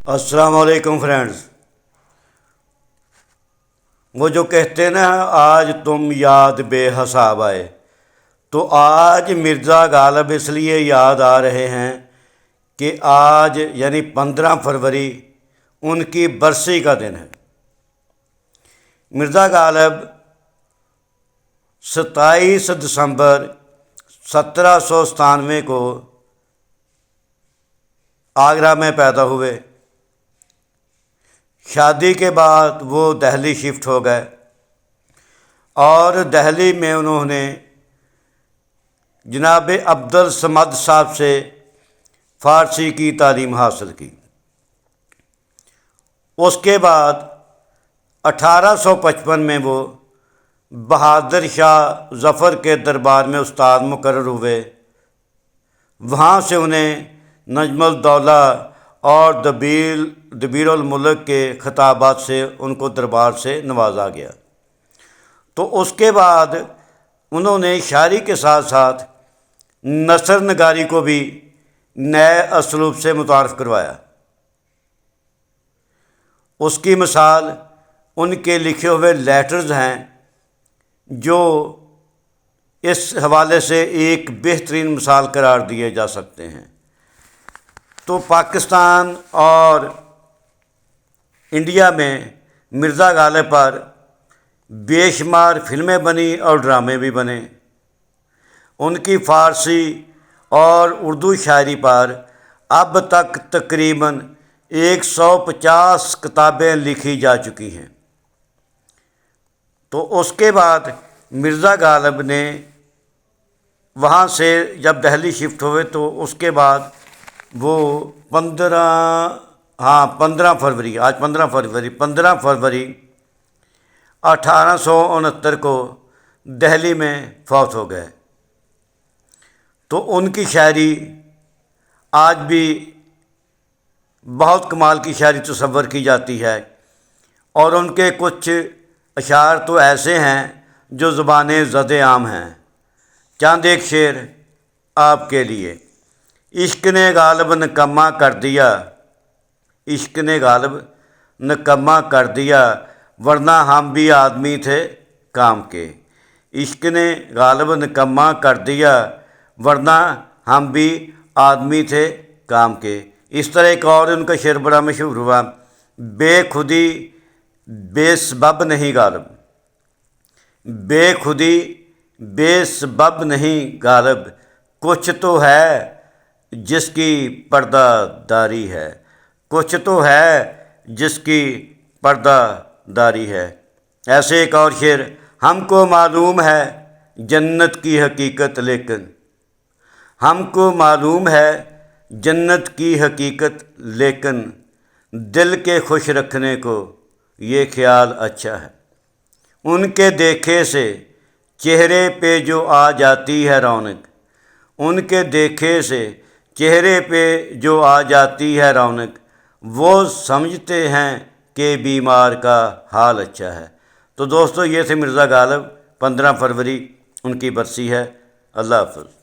السلام علیکم فرینڈز۔ وہ جو کہتے ہیں نا آج تم یاد بے حساب آئے، تو آج مرزا غالب اس لیے یاد آ رہے ہیں کہ آج یعنی 15 فروری ان کی برسی کا دن ہے۔ مرزا غالب 27 دسمبر 1797 کو آگرہ میں پیدا ہوئے۔ شادی کے بعد وہ دہلی شفٹ ہو گئے اور دہلی میں انہوں نے جناب عبدالصمد صاحب سے فارسی کی تعلیم حاصل کی۔ اس کے بعد 1855 میں وہ بہادر شاہ ظفر کے دربار میں استاد مقرر ہوئے۔ وہاں سے انہیں نجم الدولہ اور دبیر الملک کے خطابات سے ان کو دربار سے نوازا گیا۔ تو اس کے بعد انہوں نے شاعری کے ساتھ ساتھ نثر نگاری کو بھی نئے اسلوب سے متعارف کروایا۔ اس کی مثال ان کے لکھے ہوئے لیٹرز ہیں جو اس حوالے سے ایک بہترین مثال قرار دیے جا سکتے ہیں۔ تو پاکستان اور انڈیا میں مرزا غالب پر بے شمار فلمیں بنی اور ڈرامے بھی بنے۔ ان کی فارسی اور اردو شاعری پر اب تک تقریباً 150 کتابیں لکھی جا چکی ہیں۔ تو اس کے بعد مرزا غالب نے وہاں سے جب دہلی شفٹ ہوئے تو اس کے بعد وہ 15 فروری 1869 کو دہلی میں فوت ہو گئے۔ تو ان کی شاعری آج بھی بہت کمال کی شاعری تصور کی جاتی ہے، اور ان کے کچھ اشعار تو ایسے ہیں جو زبان زد عام ہیں۔ چند ایک شعر آپ کے لیے۔ عشق نے غالب نکما کر دیا، عشق نے غالب نکما کر دیا، ورنہ ہم بھی آدمی تھے کام کے۔ عشق نے غالب نکما کر دیا، ورنہ ہم بھی آدمی تھے کام کے۔ اس طرح ایک اور ان کا شعر بڑا مشہور ہوا، بے خودی بے سبب نہیں غالب، بے خودی بے سبب نہیں غالب، کچھ تو ہے جس کی پردہ داری ہے، کچھ تو ہے جس کی پردہ داری ہے۔ ایسے ایک اور شعر، ہم کو معلوم ہے جنت کی حقیقت لیکن، ہم کو معلوم ہے جنت کی حقیقت لیکن، دل کے خوش رکھنے کو یہ خیال اچھا ہے۔ ان کے دیکھے سے چہرے پہ جو آ جاتی ہے رونق، ان کے دیکھے سے چہرے پہ جو آ جاتی ہے رونق، وہ سمجھتے ہیں کہ بیمار کا حال اچھا ہے۔ تو دوستو، یہ تھے مرزا غالب، 15 فروری ان کی برسی ہے۔ اللہ حافظ۔